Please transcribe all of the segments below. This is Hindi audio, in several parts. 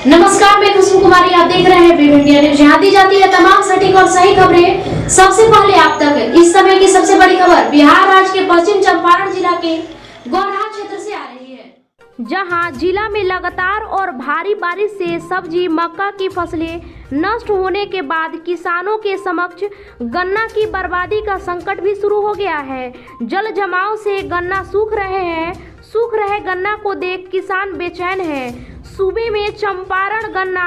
नमस्कार, मैं कुसुम कुमारी, आप देख रहे हैं वीव इंडिया न्यूज। यहाँ दी जाती है तमाम सटीक और सही खबरें सबसे पहले आप तक। इस समय की सबसे बड़ी खबर बिहार राज्य के पश्चिम चंपारण जिला के गौनाहा क्षेत्र से आ रही है, जहां जिला में लगातार और भारी बारिश से सब्जी मक्का की फसलें नष्ट होने के बाद किसानों के समक्ष गन्ना की बर्बादी का संकट भी शुरू हो गया है। जल जमाव से गन्ना सूख रहे गन्ना को देख किसान बेचैन हैं। सूबे में चंपारण गन्ना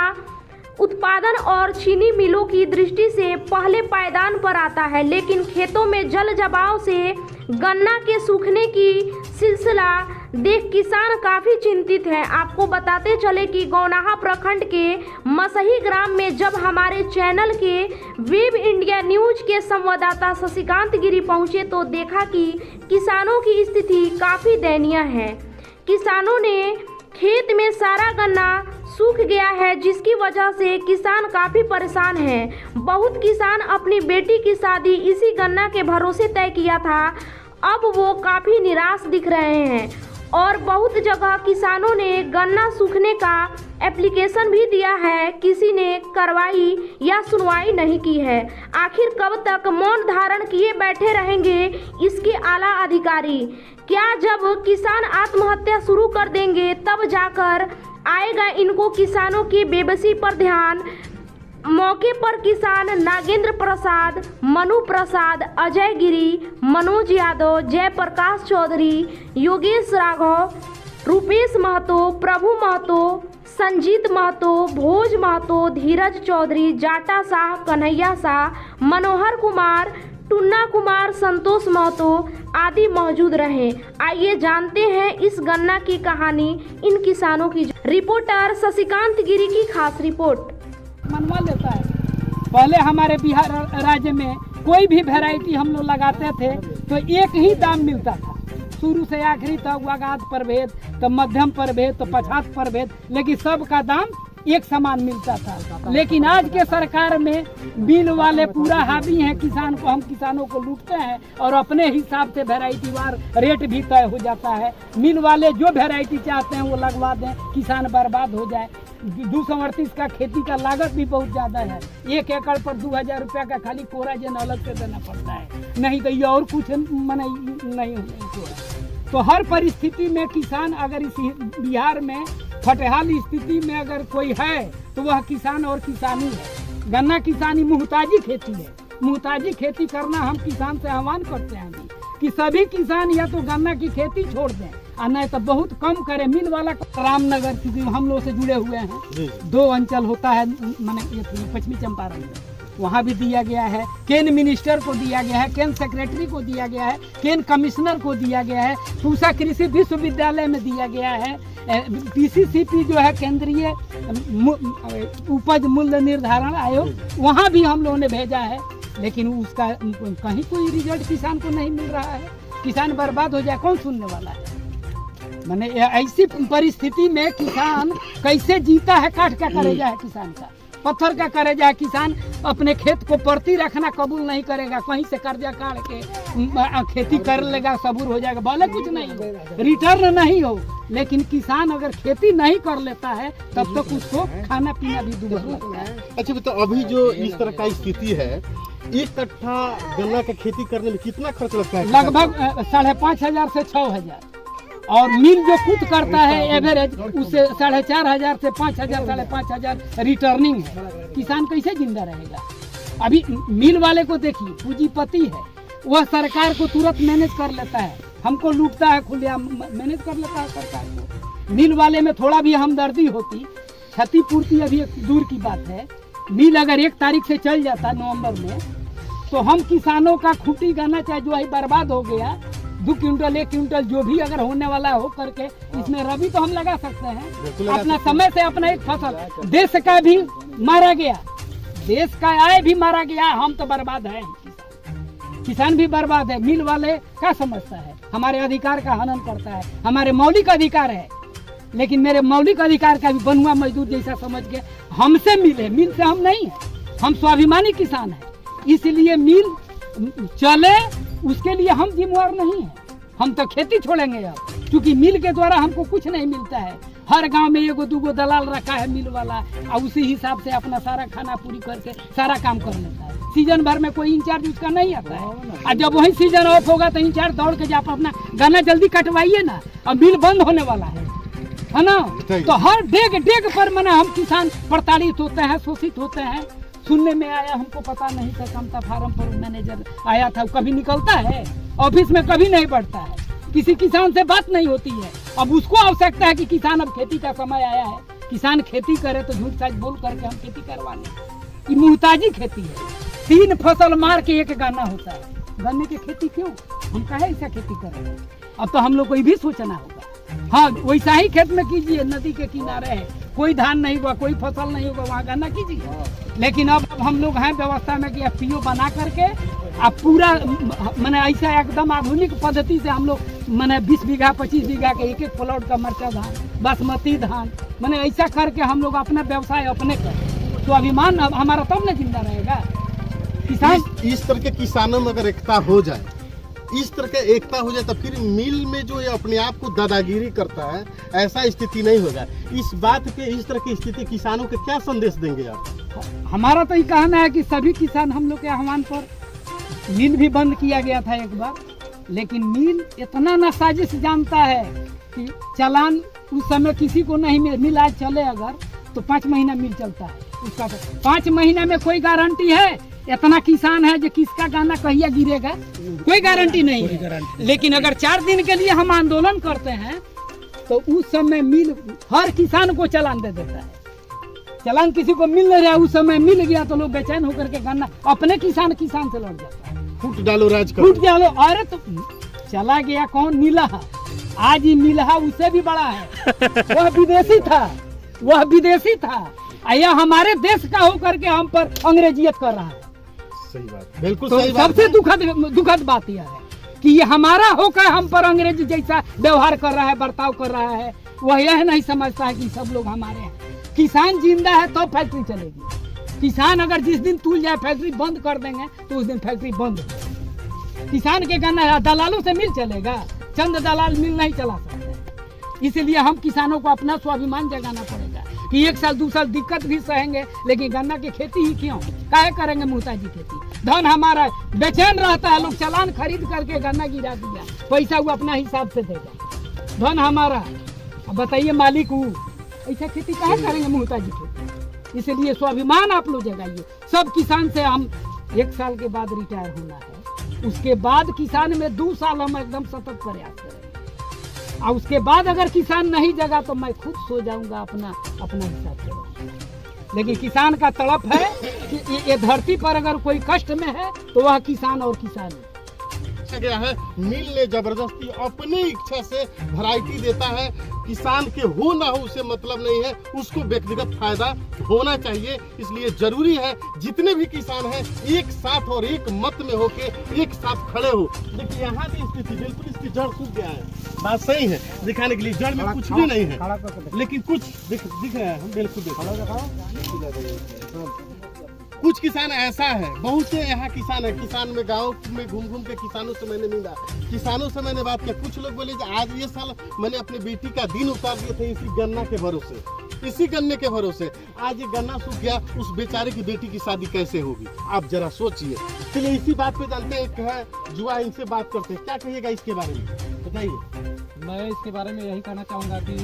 उत्पादन और चीनी मिलों की दृष्टि से पहले पायदान पर आता है, लेकिन खेतों में जल जमाव से गन्ना के सूखने की सिलसिला देख किसान काफी चिंतित हैं। आपको बताते चले कि गौनाहा प्रखंड के मसही ग्राम में जब हमारे चैनल के वीव इंडिया न्यूज के संवाददाता शशिकांत गिरी पहुंचे तो देखा कि किसानों की स्थिति काफी दयनीय है। किसानों ने खेत में सारा गन्ना सूख गया है, जिसकी वजह से किसान काफ़ी परेशान हैं। बहुत किसान अपनी बेटी की शादी इसी गन्ना के भरोसे तय किया था, अब वो काफ़ी निराश दिख रहे हैं और बहुत जगह किसानों ने गन्ना सूखने का एप्लीकेशन भी दिया है, किसी ने कार्रवाई या सुनवाई नहीं की है। आखिर कब तक मौन धारण किए बैठे रहेंगे इसके आला अधिकारी? क्या जब किसान आत्महत्या शुरू कर देंगे तब जाकर आएगा इनको किसानों की बेबसी पर ध्यान? मौके पर किसान नागेंद्र प्रसाद, मनु प्रसाद, अजय गिरी, मनोज यादव, जयप्रकाश चौधरी, योगेश राघव, रूपेश महतो, प्रभु महतो, संजीत महतो, भोज महतो, धीरज चौधरी, जाटा शाह, कन्हैया शाह, मनोहर कुमार, टुन्ना कुमार, संतोष महतो आदि मौजूद रहे। आइए जानते हैं इस गन्ना की कहानी इन किसानों की। रिपोर्टर शशिकांत गिरी की खास रिपोर्ट। मनवा लेता है। पहले हमारे बिहार राज्य में कोई भी वैरायटी हम लोग लगाते थे तो एक ही दाम मिलता था, शुरू से आखिरी तक। वागात प्रभेद, तो मध्यम प्रभेद, तो 50 प्रभेद, लेकिन सबका दाम एक समान मिलता था। लेकिन आज के सरकार में मिल वाले पूरा हावी हैं, किसान को, हम किसानों को लूटते हैं और अपने हिसाब से वैरायटी वार रेट भी तय हो जाता है। मिल वाले जो वैरायटी चाहते हैं वो लगवा दें, किसान बर्बाद हो जाए। 238 का खेती का लागत भी बहुत ज़्यादा है। 1 एकड़ पर 2000 रुपया का खाली कोराजन अलग से देना पड़ता है, नहीं तो ये और कुछ नहीं तो हर परिस्थिति में किसान, अगर इस बिहार में फटहाल स्थिति में अगर कोई है तो वह किसान और किसानी है। गन्ना किसानी मुहताजी खेती है। मुहताजी खेती करना हम किसान से आह्वान करते हैं कि सभी किसान या तो गन्ना की खेती छोड़ दें और नहीं तो बहुत कम करें। मिल वाला रामनगर क्योंकि हम लोग से जुड़े हुए हैं, 2 अंचल होता है, माने पश्चिमी चंपारण में, वहाँ भी दिया गया है। केन मिनिस्टर को दिया गया है, केन सेक्रेटरी को दिया गया है, केन कमिश्नर को दिया गया है, पूसा कृषि विश्वविद्यालय में दिया गया है, PCCP जो है केंद्रीय उपज मूल्य निर्धारण आयोग, वहाँ भी हम लोगों ने भेजा है, लेकिन उसका कहीं कोई रिजल्ट किसान को नहीं मिल रहा है। किसान बर्बाद हो जाए, कौन सुनने वाला है? मैंने ऐसी परिस्थिति में किसान कैसे जीता है? काट क्या करेगा है किसान का, पत्थर का करेजा है। किसान अपने खेत को परती रखना कबूल नहीं करेगा, कहीं से कर्जा काट के खेती कर लेगा, सबूर हो जाएगा, भले कुछ नहीं रिटर्न नहीं हो। लेकिन किसान अगर खेती नहीं कर लेता है तब तक उसको खाना पीना भी दुभर लगता है। अच्छा तो अभी जो इस तरह का स्थिति है, 1 कट्ठा गन्ना का खेती करने में कितना खर्च लगता है? लगभग 5,500 से 6,000, और मिल जो खुद करता है एवरेज उससे 4,500 से 5,000 5,500 रिटर्निंग है। किसान कैसे जिंदा रहेगा? अभी मिल वाले को देखिए, पूंजीपति है, वह सरकार को तुरंत मैनेज कर लेता है, हमको लूटता है, खुलिया मैनेज कर लेता है सरकार को। मिल वाले में थोड़ा भी हमदर्दी होती, क्षतिपूर्ति अभी एक दूर की बात है। मिल अगर 1 तारीख से चल जाता नवंबर में, तो हम किसानों का खूटी गन्ना चाहे जो है बर्बाद हो गया, 2 क्विंटल 1 क्विंटल जो भी अगर होने वाला हो करके इसमें रबी तो हम लगा सकते हैं अपना समय से अपना एक फसल। देश का भी मारा गया, देश का आय भी मारा गया, हम तो बर्बाद है, किसान भी बर्बाद है। मिल वाले क्या समझता है? हमारे अधिकार का हनन करता है, हमारे मौलिक अधिकार है, लेकिन मेरे मौलिक अधिकार का भी बनुआ मजदूर जैसा समझ के हमसे मिले। मिल से हम नहीं है, हम स्वाभिमानी किसान है, इसलिए मिल चले उसके लिए हम जिम्मेवार नहीं है। हम तो खेती छोड़ेंगे अब, क्योंकि मिल के द्वारा हमको कुछ नहीं मिलता है। हर गांव में एगो दूगो दलाल रखा है मिल वाला, और उसी हिसाब से अपना सारा खाना पूरी करके सारा काम कर लेता है। सीजन भर में कोई इंचार्ज उसका नहीं आता है, और जब वही सीजन ऑफ होगा तो इंचार्ज दौड़ के जाप अपना गन्ना जल्दी कटवाइए ना, और मिल बंद होने वाला है ना। तो हर डेग पर मना हम किसान प्रताड़ित होते हैं, शोषित होते हैं। सुनने में आया, हमको पता नहीं था, समता फार्म पर मैनेजर आया था, कभी निकलता है ऑफिस में, कभी नहीं बढ़ता है, किसी किसान से बात नहीं होती है। अब उसको आवश्यकता है कि किसान अब खेती का समय आया है, किसान खेती करे, तो झूठ सच बोल करके हम खेती करवा लें। ये मुहताजी खेती है, 3 फसल मार के एक गन्ना होता है। गन्ने की खेती क्यों, हम काहे ऐसा खेती करें? अब तो हम लोग को ये भी सोचना होगा। हाँ, वैसा ही खेत में कीजिए, नदी के किनारे है, कोई धान नहीं हुआ, कोई फसल नहीं होगा, वहाँ गन्ना कीजिए। लेकिन अब हम लोग हैं व्यवस्था में कि FPO बना करके अब पूरा मैंने ऐसा एकदम आधुनिक पद्धति से हम लोग मैंने 20 बीघा 25 बीघा के एक प्लॉट का मरचा धान, बासमती धान, मैंने ऐसा करके हम लोग अपना व्यवसाय अपने करें, तो अभिमान हमारा तब न जिंदा रहेगा किसान। इस तरह के किसानों में अगर एकता हो जाए, इस तरह का एकता हो जाए, तो फिर मिल में जो ये अपने आप को दादागिरी करता है, ऐसा स्थिति नहीं होगा। इस बात पे, इस तरह की स्थिति किसानों को क्या संदेश देंगे आप? हमारा तो ये कहना है कि सभी किसान, हम लोग के आह्वान पर मिल भी बंद किया गया था एक बार, लेकिन मिल इतना ना साजिश जानता है कि चालान उस समय किसी को नहीं मिल, आज चले अगर तो 5 महीना मिल चलता है उसका, 5 महीने में कोई गारंटी है? इतना किसान है जो किसका गाना कहिया गिरेगा, कोई गारंटी नहीं है। लेकिन अगर 4 दिन के लिए हम आंदोलन करते हैं तो उस समय मिल हर किसान को चालान दे देता है। चालान किसी को मिल नहीं रहा, उस समय मिल गया तो लोग बेचैन होकर के गन्ना अपने किसान से लड़ जाता है। फूट डालो राज करो, फूट डालो, अरे तो चला गया कौन, नीलहा। आज ही नीलहा उससे भी बड़ा है, वह विदेशी था, यह हमारे देश का होकर के हम पर अंग्रेजियत कर रहा है। सही बात, बिल्कुल तो सही बात। सबसे दुखद बात यह है कि ये हमारा होकर हम पर अंग्रेज जैसा व्यवहार कर रहा है, बर्ताव कर रहा है। वह यह नहीं समझता है कि सब लोग हमारे हैं। किसान जिंदा है तो फैक्ट्री चलेगी। किसान अगर जिस दिन टूट जाए, फैक्ट्री बंद कर देंगे तो उस दिन फैक्ट्री बंद होगी। किसान के गन्ना दलालों से मिल चलेगा, चंद दलाल मिल नहीं चला सकते। इसलिए हम किसानों को अपना स्वाभिमान जगाना पड़ेगा कि 1 साल 2 साल दिक्कत भी सहेंगे, लेकिन गन्ना की खेती ही क्यों, काहे करेंगे मुहताजी खेती। धन हमारा बेचैन रहता है, लोग चालान खरीद करके गन्ना गिरा दिया, पैसा वो अपना हिसाब से देगा, धन हमारा। अब बताइए मालिक वो ऐसा खेती काहे करेंगे मुहताजी खेती। इसलिए स्वाभिमान आप लोग जगाइए। सब किसान से हम 1 साल के बाद रिटायर होना है, उसके बाद किसान में 2 साल हम एकदम सतत प्रयास करेंगे, और उसके बाद अगर किसान नहीं जगा तो मैं खुद सो जाऊंगा अपना हिसाब से। लेकिन किसान का तड़प है कि ये धरती पर अगर कोई कष्ट में है तो वह किसान और किसान है। गया है, मिल ने जबरदस्ती अपनी इच्छा से वैरायटी देता है। किसान के हो ना हो उसे मतलब नहीं है, उसको व्यक्तिगत फायदा होना चाहिए। इसलिए जरूरी है जितने भी किसान हैं एक साथ और एक मत में होके एक साथ खड़े हो। देखिए यहाँ की स्थिति बिल्कुल, इसकी जड़ सूख गया है, बात सही है, दिखाने के लिए जड़ में कुछ भी नहीं है, लेकिन कुछ दिख रहे हैं। हम बिल्कुल कुछ किसान ऐसा है, बहुत से यहाँ किसान है, किसान में गांव में घूम के किसानों से मैंने मिला, किसानों से मैंने बात किया। कुछ लोग बोले आज ये साल मैंने अपनी बेटी का दिन उतार दिए थे इसी गन्ना के भरोसे, इसी गन्ने के भरोसे। आज ये गन्ना सूख गया, उस बेचारे की बेटी की शादी कैसे होगी, आप जरा सोचिए। चलिए इसी बात पे जानते हैं जुआ, इनसे बात करते हैं, क्या कहिएगा इसके बारे में बताइए। मैं इसके बारे में यही कहना चाहूँगा कि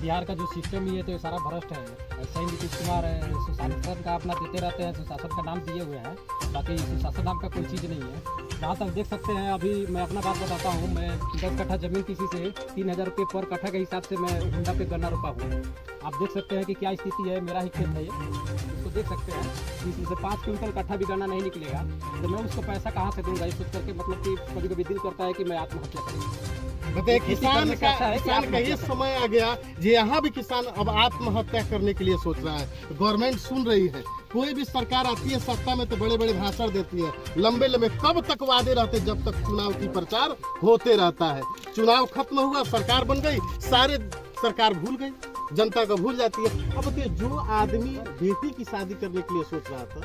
बिहार का जो सिस्टम ही है तो ये सारा भ्रष्ट है। ऐसा ही नीतीश कुमार सुशासन का अपना देते रहते हैं, सुशासन का नाम दिए हुए हैं, बाकी सुशासन नाम का कोई चीज़ नहीं है। जहाँ तक देख सकते हैं, अभी मैं अपना बात बताता हूँ, मैं 10 कट्ठा ज़मीन किसी से 3000 रुपये पर कट्ठा के हिसाब से मैं हुंडा पे गन्ना रोपा हूँ। आप देख सकते हैं कि क्या स्थिति है, मेरा ही खेत है ये, उसको देख सकते हैं कि इसमें 5 क्विंटल कट्ठा भी गन्ना नहीं निकलेगा, तो मैं उसको पैसा कहाँ से दूंगा। ये सोच करके मतलब कि कभी कभी दिल करता है कि मैं आत्महत्या करूँ। बताइए, किसान का ये समय आ गया जो यहाँ भी किसान अब आत्महत्या करने के लिए सोच रहा है। गवर्नमेंट सुन रही है, कोई भी सरकार आती है सत्ता में तो बड़े बड़े भाषण देती है, लंबे लंबे कब तक वादे रहते, जब तक चुनाव की प्रचार होते रहता है। चुनाव खत्म हुआ, सरकार बन गई, सारे सरकार भूल गई, जनता को भूल जाती है। अब बताइए, जो आदमी बेटी की शादी करने के लिए सोच रहा था,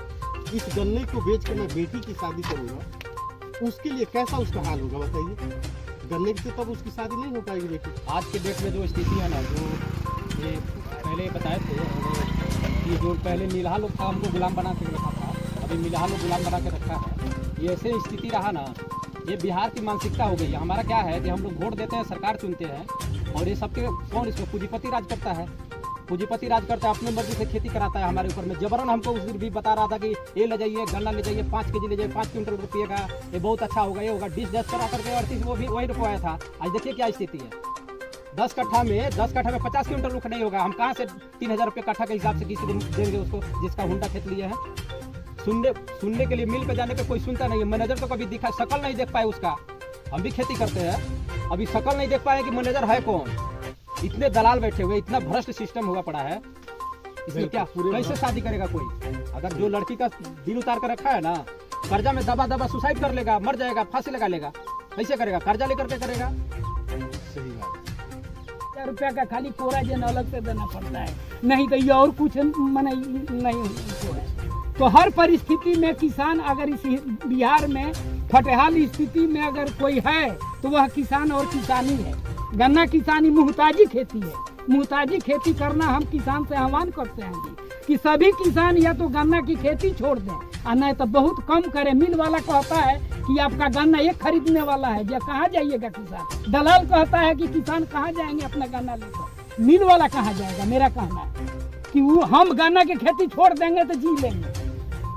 इस गन्ने को बेच के मैं बेटी की शादी करूंगा, उसके लिए कैसा उसका हाल होगा बताइए। गन्ने की तब उसकी शादी नहीं हो पाएगी बेटी। आज के डेट में जो स्थिति है ना, जो ये पहले बताए थे कि जो पहले मिलहा लोग था हमको गुलाम बना के रखा था, अभी मिलहा लोग गुलाम बना के रखा है। ये ऐसे स्थिति रहा ना, ये बिहार की मानसिकता हो गई है। हमारा क्या है कि हम लोग वोट देते हैं, सरकार चुनते हैं, और ये सबके कौन इसमें पूंजीपति राज करता है। पूंजीपति राज करता है, अपने मर्जी से खेती कराता है हमारे ऊपर में। जबरन हमको उस दिन भी बता रहा था कि ये ले जाइए, गन्ना ले जाइए, 5 केजी ले जाइए, 5 क्विंटल रुपये का, ये बहुत अच्छा होगा, ये होगा। 20 करा करके 38 वो भी वही रुपया था। आज देखिए क्या स्थिति है। 10 कट्ठा में 50 क्विंटल रुख नहीं होगा। हम कहाँ से 3000 रुपये कट्ठा के हिसाब से किसी को देंगे उसको, जिसका हुंडा खेत लिया है। सुनने के लिए मिल पे जाने पे कोई सुनता नहीं है। मैनेजर तो कभी दिखा, शकल नहीं देख पाए उसका। हम भी खेती करते हैं, अभी शकल नहीं देख पाए कि मैनेजर है कौन। इतने दलाल बैठे हुए, इतना भ्रष्ट सिस्टम हुआ पड़ा है। इसमें क्या कैसे शादी करेगा कोई? अगर जो लड़की का दिल उतार कर रखा है ना, कर्जा में दबा सुसाइड कर लेगा, मर जाएगा, फांसी लगा लेगा, कैसे करेगा? कर्जा लेकर के करेगा। सही बात। रुपया का खाली कोराजन अलग से देना पड़ता है, नहीं तो ये और कुछ मने नहीं है। तो हर परिस्थिति में किसान, अगर इस बिहार में फटहाल स्थिति में अगर कोई है तो वह किसान और किसानी है। गन्ना किसानी मुहताजी खेती है। मुहताजी खेती करना हम किसान से आह्वान करते हैं कि सभी किसान या तो गन्ना की खेती छोड़ दें और नहीं तो बहुत कम करें। मिल वाला कहता है कि आपका गन्ना एक खरीदने वाला है, या कहाँ जाइएगा किसान? दलाल कहता है कि किसान कहाँ जाएंगे अपना गन्ना लेकर, मिल वाला कहाँ जाएगा? मेरा कहना है कि वो हम गन्ना की खेती छोड़ देंगे तो जी लेंगे,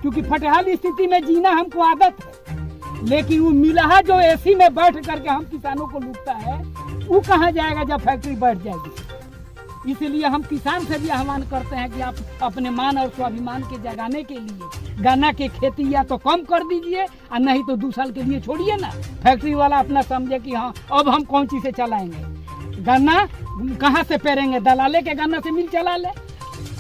क्योंकि फटहाल स्थिति में जीना हमको आदत है। लेकिन वो मिलहा जो एसी में बैठ करके हम किसानों को लूटता है, वो कहाँ जाएगा जब फैक्ट्री बैठ जाएगी। इसलिए हम किसान से भी आह्वान करते हैं कि आप अपने मान और स्वाभिमान के जगाने के लिए गन्ना की खेती या तो कम कर दीजिए और नहीं तो 2 साल के लिए छोड़िए ना। फैक्ट्री वाला अपना समझे कि हाँ अब हम कौन चीज से चलाएंगे। गन्ना कहाँ से पेरेंगे? दलाले के गन्ना से मिल चला ले।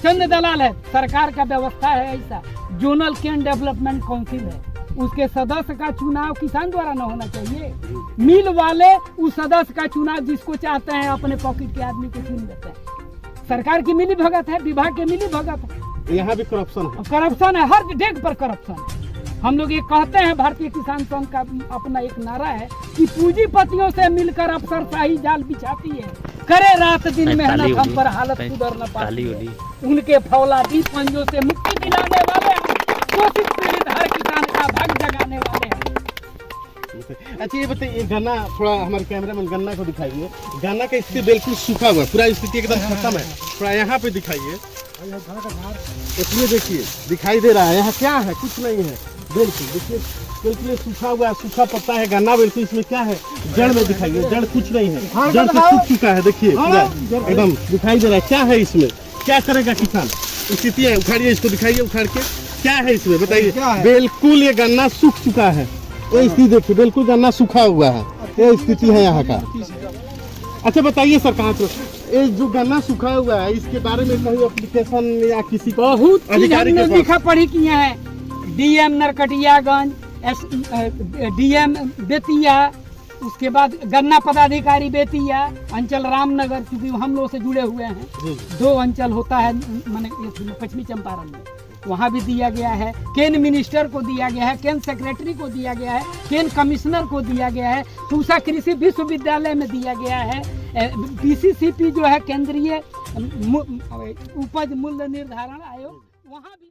चंद दलाल है, सरकार का व्यवस्था है ऐसा। जोनल केन डेवलपमेंट काउंसिल है, उसके सदस्य का चुनाव किसान द्वारा न होना चाहिए। मिल वाले उस सदस्य का चुनाव जिसको चाहते हैं अपने पॉकेट के आदमी को चुन देते हैं। सरकार की मिली भगत है, विभाग की मिली भगत है। यहाँ भी करप्शन है, हर डेग पर करप्शन है। हम लोग ये कहते हैं, भारतीय किसान संघ का अपना एक नारा है कि पूंजीपतियों से मिलकर अफसरशाही जाल बिछाती है, करे रात दिन मेहनत, हम पर हालत सुधर न पाती है। उनके फौलादी पंजों से मुक्ति दिलाने वाले हैं, शोषित पीड़ित हर किसान का भाग जगाने वाले हैं। अच्छा ये बताइए, गन्ना थोड़ा हमारे कैमरामैन गन्ना को दिखाइए। गन्ना का स्थिति बिल्कुल सूखा हुआ है, पूरा स्थिति एकदम खत्म है। थोड़ा यहाँ पे दिखाइए, इसलिए देखिए दिखाई दे रहा है यहाँ क्या है, कुछ नहीं है। बिल्कुल देखिए, बिल्कुल सूखा हुआ है, सूखा पत्ता है गन्ना बिल्कुल। इसमें क्या है, जड़ में दिखाइए, जड़ कुछ नहीं है, जड़ से सूख चुका है। देखिए पूरा एकदम दिखाई दे रहा है। क्या है इसमें, क्या करेगा किसान? स्थिति है, उखाड़िए इसको, दिखाइए उखाड़ के क्या है इसमें, बताइए। बिल्कुल ये गन्ना सूख चुका है, ये स्थिति देखिए, बिल्कुल गन्ना सूखा हुआ है, ये स्थिति है यहाँ का। अच्छा बताइए सरकार को, ये जो गन्ना सूखा हुआ है इसके बारे में कहीं एप्लीकेशन या किसी बहुत अधिकारी के लिखा पढ़ी किए हैं। डीएम नरकटियागंज, डीएम बेतिया, उसके बाद गन्ना पदाधिकारी बेतिया, अंचल रामनगर, क्योंकि हम लोग से जुड़े हुए हैं। 2 अंचल होता है माने पश्चिमी चंपारण में, वहाँ भी दिया गया है। केन मिनिस्टर को दिया गया है, केन सेक्रेटरी को दिया गया है, केन कमिश्नर को दिया गया है, पूसा कृषि विश्वविद्यालय में दिया गया है। PCCP जो है केंद्रीय उपज मूल्य निर्धारण आयोग, वहाँ भी